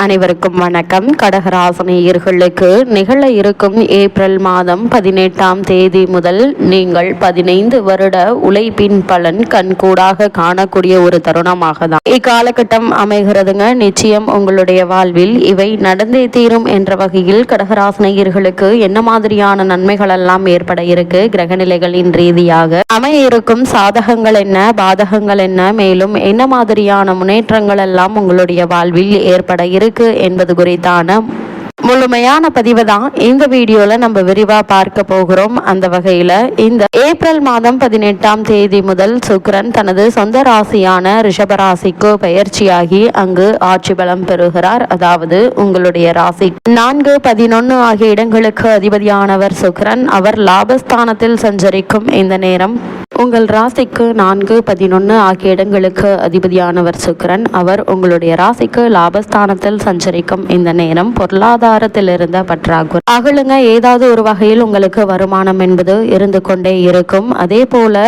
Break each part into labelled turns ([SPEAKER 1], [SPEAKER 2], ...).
[SPEAKER 1] அனைவருக்கும் வணக்கம். கடகராசினியர்களுக்கு நிகழ இருக்கும் ஏப்ரல் மாதம் 18ஆம் தேதி முதல் நீங்கள் 15 வருட உழைப்பின் பலன் கண்கூடாக காணக்கூடிய ஒரு தருணமாக தான் இக்காலகட்டம் அமைகிறதுங்க. நிச்சயம் உங்களுடைய வாழ்வில் இவை நடந்தே தீரும் என்ற வகையில் கடகராசினியர்களுக்கு என்ன மாதிரியான நன்மைகள் எல்லாம் ஏற்பட இருக்கு, கிரகநிலைகளின் ரீதியாக அமைய இருக்கும் சாதகங்கள் என்ன, பாதகங்கள் என்ன, மேலும் என்ன மாதிரியான முன்னேற்றங்கள் எல்லாம் உங்களுடைய வாழ்வில் ஏற்பட இருக்கு என்பது குறித்தான முழுமையான பதிவு தான் இந்த வீடியோல நம்ம விரிவா பார்க்க போகிறோம். அந்த வகையில இந்த ஏப்ரல் மாதம் 18ஆம் தேதி முதல் சுக்கிரன் தனது சொந்த ராசியான ரிஷபராசிக்கு பயிற்சியாகி அங்கு ஆட்சி பலம் பெறுகிறார். அதாவது உங்களுடைய ராசி 4, 11 ஆகிய இடங்களுக்கு அதிபதியானவர் சுக்கிரன். அவர் லாபஸ்தானத்தில் சஞ்சரிக்கும் இந்த நேரம் உங்கள் ராசிக்கு 4, 11 ஆகிய இடங்களுக்கு அதிபதியானவர் சுக்கிரன். அவர் உங்களுடைய ராசிக்கு லாபஸ்தானத்தில் சஞ்சரிக்கும் இந்த நேரம் பொருளாதாரத்தில் இருந்த பற்றாக்குறை அகலுங்க. ஏதாவது ஒரு வகையில் உங்களுக்கு வருமானம் என்பது இருந்து கொண்டே இருக்கும். அதே போல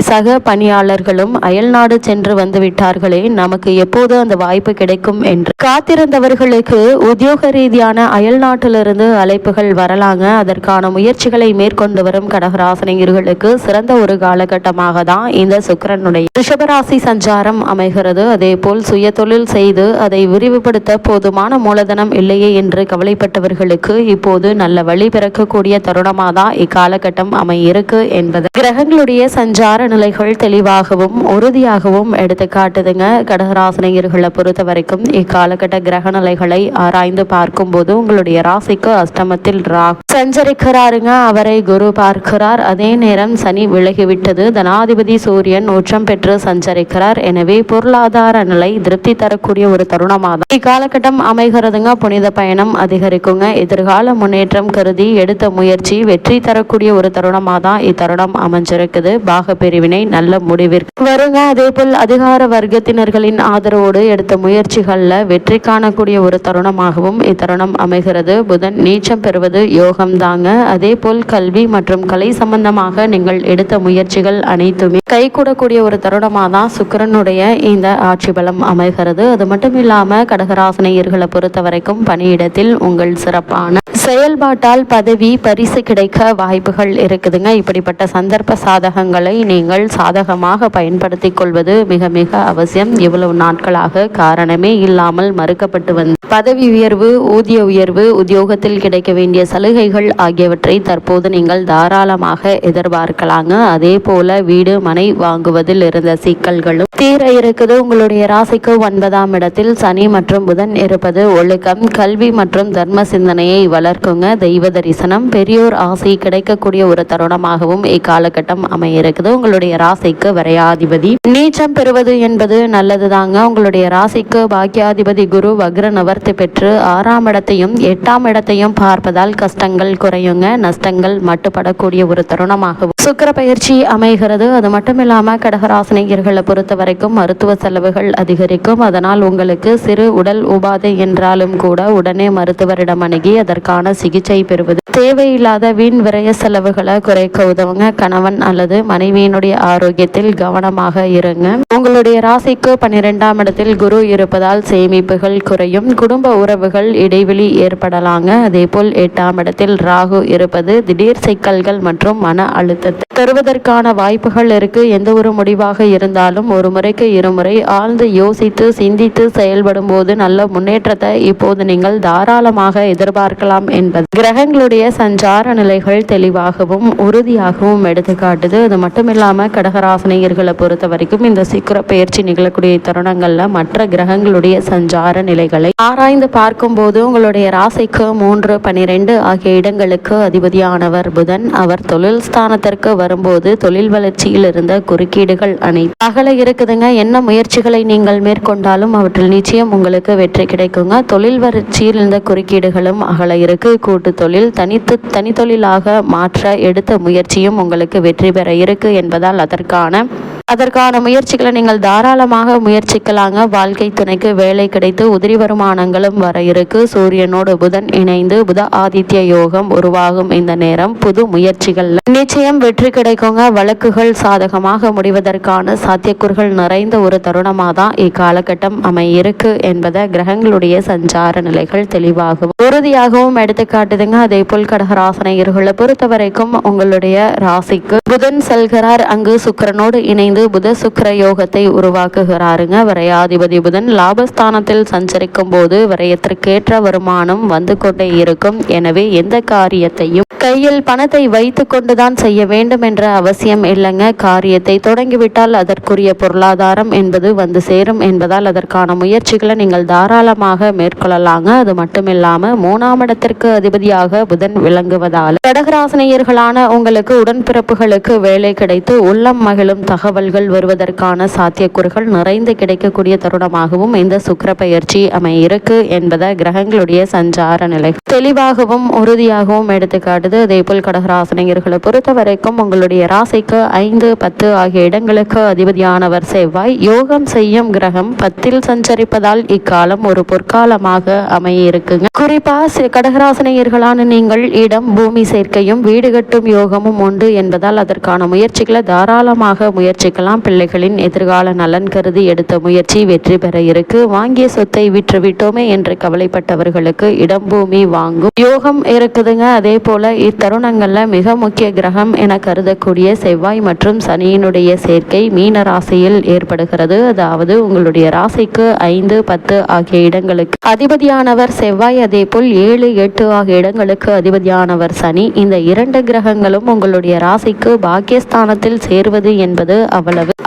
[SPEAKER 1] சக பணியாளர்களும் அயல்நாடு சென்று வந்து விட்டார்களே, நமக்கு எப்போது அந்த வாய்ப்பு கிடைக்கும் என்று காத்திருந்தவர்களுக்கு உத்தியோக ரீதியான அயல்நாட்டிலிருந்து அழைப்புகள் வரலாங்க. அதற்கான முயற்சிகளை மேற்கொண்டு வரும் கடகராசினியர்களுக்கு சிறந்த ஒரு காலகட்டம் தான் இந்த சுக்கிரனுடைய ரிஷபராசி சஞ்சாரம் அமைகிறது. அதே போல் சுய தொழில் செய்து அதை விரிவுபடுத்த போதுமான மூலதனம் இல்லையே என்று கவலைப்பட்டவர்களுக்கு இப்போது நல்ல வழி பிறக்கக்கூடிய தருணமாக தான் இக்காலகட்டம் அமையிருக்கு என்பது கிரகங்களுடைய சஞ்சார நிலைகள் தெளிவாகவும் உறுதியாகவும் எடுத்து காட்டுதுங்க. கடகராசினியர்களை பொறுத்த வரைக்கும் இக்காலகட்ட கிரக நிலைகளை ஆராய்ந்து பார்க்கும் போது உங்களுடைய ராசிக்கு அஷ்டமத்தில் ராகு சஞ்சரிக்கிறாருங்க. அவரை குரு பார்க்கிறார். அதே நேரம் சனி விலகிவிட்டது. தனாதிபதி சூரியன் உச்சம் பெற்று சஞ்சரிக்கிறார். எனவே பொருளாதார நிலை திருப்தி தரக்கூடிய ஒரு தருணமாக இக்காலகட்டம் அமைகிறதுங்க. புனித பயணம் அதிகரிக்குங்க. எதிர்கால முன்னேற்றம் கருதி எடுத்த முயற்சி வெற்றி தரக்கூடிய ஒரு தருணமாக தான் இத்தருணம் அமைஞ்சிருக்குது. பாக பிரிவினை நல்ல முடிவிற்கு வருங்க. அதே போல் அதிகார வர்க்கத்தினர்களின் ஆதரவோடு எடுத்த முயற்சிகள்ல வெற்றி காணக்கூடிய ஒரு தருணமாகவும் இத்தருணம் அமைகிறது. புதன் நீச்சம் பெறுவது யோகம் தாங்க. அதே போல் கல்வி மற்றும் கலை சம்பந்தமாக நீங்கள் எடுத்த முயற்சிகள் அனைத்துமே கைகூடக்கூடிய ஒரு தருணமாக தான் சுக்கிரனுடைய இந்த ஆட்சி பலம் அமைகிறது. அது மட்டும் இல்லாம கடகராசினியர்களை பொறுத்த வரைக்கும் பணியிடத்தில் உங்கள் சிறப்பான செயல்பாட்டால் பதவி பரிசு கிடைக்க வாய்ப்புகள் இருக்குதுங்க. இப்படிப்பட்ட சந்தர்ப்ப சாதகங்களை நீங்கள் சாதகமாக பயன்படுத்தி கொள்வது மிக மிக அவசியம். இவ்வளவு நாட்களாக காரணமே இல்லாமல் மறுக்கப்பட்டு வந்த பதவி உயர்வு, ஊதிய உயர்வு, உத்தியோகத்தில் கிடைக்க வேண்டிய சலுகைகள் ஆகியவற்றை தற்போது நீங்கள் தாராளமாக எதிர்பார்க்கலாங்க. அதே போல வீடு மனை வாங்குவதில் இருந்த சிக்கல்களும் தீர இருக்குது. உங்களுடைய ராசிக்கு 9ஆம் இடத்தில் சனி மற்றும் புதன் இருப்பது ஒழுக்கம், கல்வி மற்றும் தர்ம சிந்தனையை வளர்க்குங்க. தெய்வ தரிசனம், பெரியோர் ஆசை கிடைக்கக்கூடிய ஒரு தருணமாகவும் இக்காலகட்டம் அமையிருக்குது. உங்களுடைய ராசிக்கு விரையாதிபதி நீச்சம் பெறுவது என்பது நல்லது தாங்க. உங்களுடைய ராசிக்கு பாக்கியாதிபதி குரு வக்ர நிவர்த்தி பெற்று 6ஆம் இடத்தையும் 8ஆம் இடத்தையும் பார்ப்பதால் கஷ்டங்கள் குறையுங்க. நஷ்டங்கள் மட்டுப்படக்கூடிய ஒரு தருணமாகவும் சுக்கிர பயிற்சி அமைகிறது. அது மட்டும் இல்லாமல் கடகராசினியர்களை பொறுத்த வரைக்கும் மருத்துவ செலவுகள் அதிகரிக்கும். அதனால் உங்களுக்கு சிறு உடல் உபாதை என்றாலும் கூட உடனே மருத்துவரிடம் அணுகி அதற்கான சிகிச்சை பெறுவது தேவையில்லாத வீண் விரய செலவுகளை குறைக்க உதவுங்க. கணவன் அல்லது மனைவியினுடைய ஆரோக்கியத்தில் கவனமாக இருங்க. உங்களுடைய ராசிக்கு 12ஆம் இடத்தில் குரு இருப்பதால் சேமிப்புகள் குறையும். குடும்ப உறவுகள் இடைவெளி ஏற்படலாங்க. அதே போல் 8ஆம் இடத்தில் ராகு இருப்பது திடீர் சிக்கல்கள் மற்றும் மன அழுத்தத்தை தருவதற்கான வாய்ப்புகள் இருக்கு. எந்த ஒரு முடிவாக இருந்தாலும் ஒரு முறைக்கு இருமுறை ஆழ்ந்து யோசித்து சிந்தித்து செயல்படும் போது நல்ல முன்னேற்றத்தை இப்போது நீங்கள் தாராளமாக எதிர்பார்க்கலாம் என்பது கிரகங்களுடைய சஞ்சார நிலைகள் தெளிவாகவும் உறுதியாகவும் எடுத்துக்காட்டுது. அது மட்டும் இல்லாம கடகராசினியர்களை பொறுத்த வரைக்கும் இந்த சுக்கிர பயிற்சி நிகழக்கூடிய தருணங்கள்ல மற்ற கிரகங்களுடைய சஞ்சார நிலைகளை ஆராய்ந்து பார்க்கும் போது உங்களுடைய ராசிக்கு 3, 12 ஆகிய இடங்களுக்கு அதிபதியானவர் புதன். அவர் தொழில் ஸ்தானத்திற்கு வரும்போது தொழில் வளர்ச்சியில் இருந்த குறுக்கீடுகள் அனைத்து அகல இருக்குதுங்க. என்ன முயற்சிகளை நீங்கள் மேற்கொண்டாலும் அவற்றில் நிச்சயம் உங்களுக்கு வெற்றி கிடைக்குங்க. தொழில் வளர்ச்சியில் இருந்த குறுக்கீடுகளும் அகல இருக்கு. கூட்டு தொழில் தனித்தொழிலாக மாற்ற எடுத்த முயற்சியும் உங்களுக்கு வெற்றி பெற இருக்கு என்பதால் அதற்கான அதற்கான முயற்சிகளை நீங்கள் தாராளமாக முயற்சிக்கலாங்க. வாழ்க்கை துணைக்கு வேலை கிடைத்து உதிரி வருமானங்களும் வர இருக்கு. சூரியனோடு புதன் இணைந்து புத ஆதித்ய யோகம் உருவாகும் இந்த நேரம் புது முயற்சிகள் நிச்சயம் வெற்றி கிடைக்குங்க. வழக்குகள் சாதகமாக முடிவதற்கான சாத்தியக்கூறுகள் நிறைந்த ஒரு தருணமாக தான் இக்காலகட்டம் அமையிருக்கு என்பதை கிரகங்களுடைய சஞ்சார நிலைகள் தெளிவாகவும் உறுதியாகவும் எடுத்துக்காட்டுதுங்க. அதே போல் கடகராசினியர்களை பொறுத்த வரைக்கும் உங்களுடைய ராசிக்கு புதன் செல்கிறார். அங்கு சுக்கிரனோடு இணைந்து புத சுக்கிர யோகத்தை உருவாக்குகிறாருங்க. விரையாதிபதி புதன் லாபஸ்தானத்தில் சஞ்சரிக்கும் போது விரயத்திற்கேற்ற வருமானம் வந்து கொண்டே இருக்கும். எனவே எந்த காரியத்தையும் கையில் பணத்தை வைத்து கொண்டுதான் செய்ய வேண்டும் என்ற அவசியம் இல்லைங்க. காரியத்தை தொடங்கிவிட்டால் அதற்குரிய பொருளாதாரம் என்பது வந்து சேரும் என்பதால் அதற்கான முயற்சிகளை நீங்கள் தாராளமாக மேற்கொள்ளலாங்க. அது மட்டும் இல்லாம 3ஆம் இடத்திற்கு அதிபதியாக புதன் விளங்குவதால் கடகராசினியர்களான உங்களுக்கு உடன்பிறப்புகளுக்கு வேலை கிடைத்து உள்ளம் மகிழும் தகவல்கள் வருவதற்கான சாத்தியக்கூறுகள் நிறைந்து கிடைக்கக்கூடிய தருணமாகவும் இந்த சுக்கிர பயிற்சி அமையிருக்கு என்பதை கிரகங்களுடைய சஞ்சார நிலை தெளிவாகவும் உறுதியாகவும் எடுத்துக்காட்டுது. அதேபோல் கடகராசினியர்களை பொறுத்த வரைக்கும் உங்களுடைய ராசிக்கு 5, 10 ஆகிய இடங்களுக்கு அதிபதியானவர் செவ்வாய் யோகம் செய்யும் கிரகம் 10ல் சஞ்சரிப்பதால் இக்காலம் ஒரு பொற்காலமாக அமையிருக்குங்க. குறிப்பா கடகராசினியர்களான நீங்கள் இடம் பூமி சேர்க்கையும் வீடு கட்டும் யோகமும் உண்டு என்பதால் அதற்கான முயற்சிகளை தாராளமாக முயற்சிக்கலாம். பிள்ளைகளின் எதிர்கால நலன் கருதி எடுத்த முயற்சி வெற்றி பெற இருக்கு. வாங்கிய சொத்தை விற்று விட்டோமே என்று கவலைப்பட்டவர்களுக்கு இடம் பூமி வாங்கும் யோகம் இருக்குதுங்க. அதே போல இத்தருணங்கள்ல மிக முக்கிய கிரகம் என கருதக்கூடிய செவ்வாய் மற்றும் சனியினுடைய சேர்க்கை மீன ராசியில் ஏற்படுகிறது. அதாவது உங்களுடைய ராசிக்கு 5, 10 ஆகிய இடங்களுக்கு அதிபதியானவர் செவ்வாய், அதே போல் 7, 8 ஆகிய இடங்களுக்கு அதிபதியானவர் சனி. இந்த 2 கிரகங்களும் உங்களுடைய ராசிக்கு பாக்கியஸ்தானத்தில் சேர்வது என்பது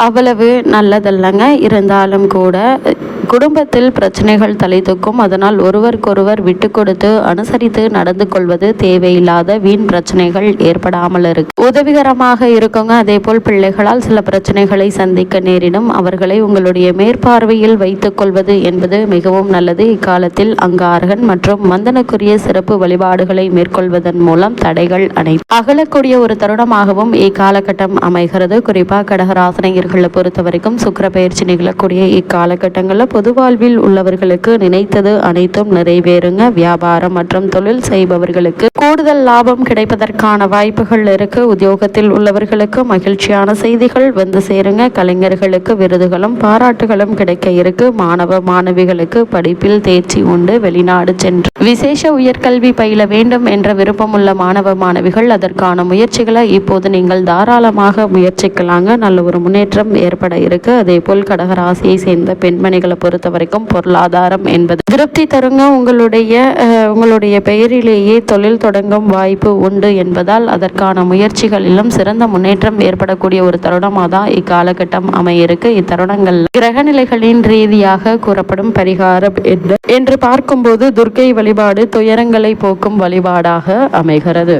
[SPEAKER 1] அவ்வளவு நல்லதல்லங்க. இருந்தாலும் கூட குடும்பத்தில் பிரச்சனைகள் தலை தூக்கும். அதனால் ஒருவருக்கொருவர் விட்டு கொடுத்து அனுசரித்து நடந்து கொள்வது தேவையில்லாத வீண் பிரச்சனைகள் ஏற்படாமல் இருக்கு உதவிகரமாக இருக்குங்க. அதே போல் பிள்ளைகளால் சில பிரச்சனைகளை சந்திக்க நேரிடும். அவர்களை உங்களுடைய மேற்பார்வையில் வைத்துக் கொள்வது என்பது மிகவும் நல்லது. இக்காலத்தில் அங்காரகன் மற்றும் மந்தனுக்குரிய சிறப்பு வழிபாடுகளை மேற்கொள்வதன் மூலம் தடைகள் அகலக்கூடிய ஒரு தருணமாகவும் இக்காலகட்டம் அமைகிறது. குறிப்பாக கடகராசினியர்களை பொறுத்த வரைக்கும் சுக்கிர பயிற்சி நிகழக்கூடிய இக்காலகட்டங்களில் பொது வாழ்வில் உள்ளவர்களுக்கு நினைத்தது அனைத்தும் நிறைவேறுங்க. வியாபாரம் மற்றும் தொழில் செய்பவர்களுக்கு கூடுதல் லாபம் கிடைப்பதற்கான வாய்ப்புகள் இருக்கு. உத்தியோகத்தில் உள்ளவர்களுக்கு மகிழ்ச்சியான செய்திகள் வந்து சேருங்க. கலைஞர்களுக்கு விருதுகளும் பாராட்டுகளும் கிடைக்க இருக்கு. மாணவ மாணவிகளுக்கு படிப்பில் தேர்ச்சி உண்டு. வெளிநாடு சென்று விசேஷ உயர்கல்வி பயில வேண்டும் என்ற விருப்பமுள்ள மாணவ மாணவிகள் அதற்கான முயற்சிகளை இப்போது நீங்கள் தாராளமாக முயற்சிக்கலாங்க. நல்ல ஒரு முன்னேற்றம் ஏற்பட இருக்கு. அதே போல் கடகராசியை சேர்ந்த பெண்மணிகளை பொறுத்த வரைக்கும் பொருளாதாரம் என்பது திருப்தி தருங்க. உங்களுடைய பெயரிலேயே தொழில் தொடங்கும் வாய்ப்பு உண்டு என்பதால் அதற்கான முயற்சிகளிலும் சிறந்த முன்னேற்றம் ஏற்படக்கூடிய ஒரு தருணமாக தான் இக்காலகட்டம் அமையிருக்கு. இத்தருணங்கள் கிரகநிலைகளின் ரீதியாக கூறப்படும் பரிகாரம் என்று பார்க்கும்போது துர்க்கை வழிபாடு துயரங்களை போக்கும் வழிபாடாக அமைகிறது.